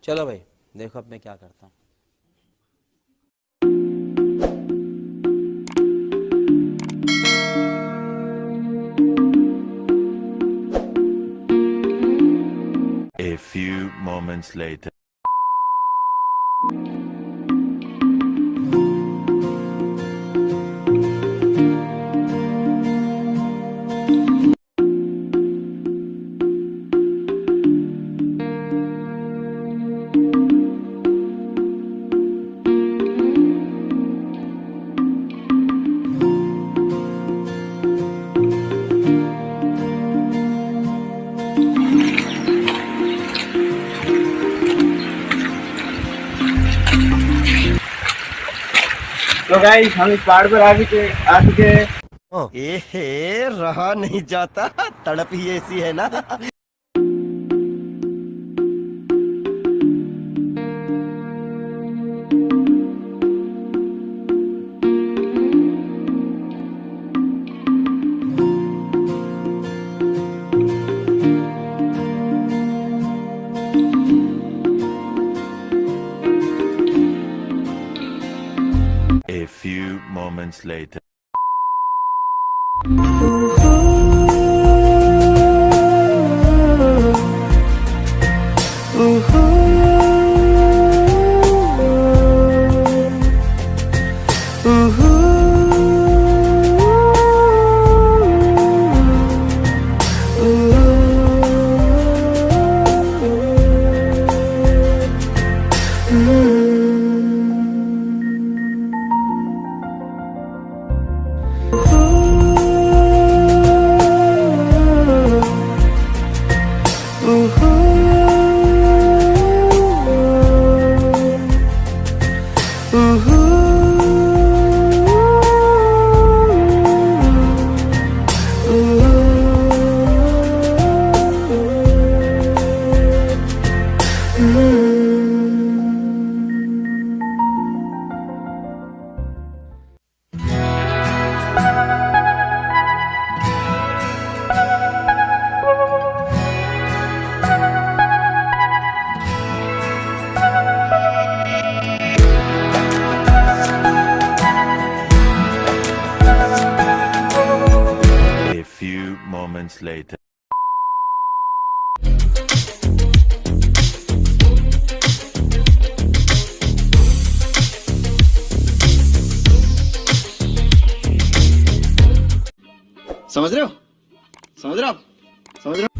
चलो भाई, देखो अब मैं क्या करता हूँ। A few moments later. तो गाइस हम इस पहाड़ पर आ चुके हैं। एहे रहा नहीं जाता, तड़प ही ऐसी है ना। A few moments later. A few moments later. समझ रहे हो? समझ रहे हो आप? समझ रहे हो?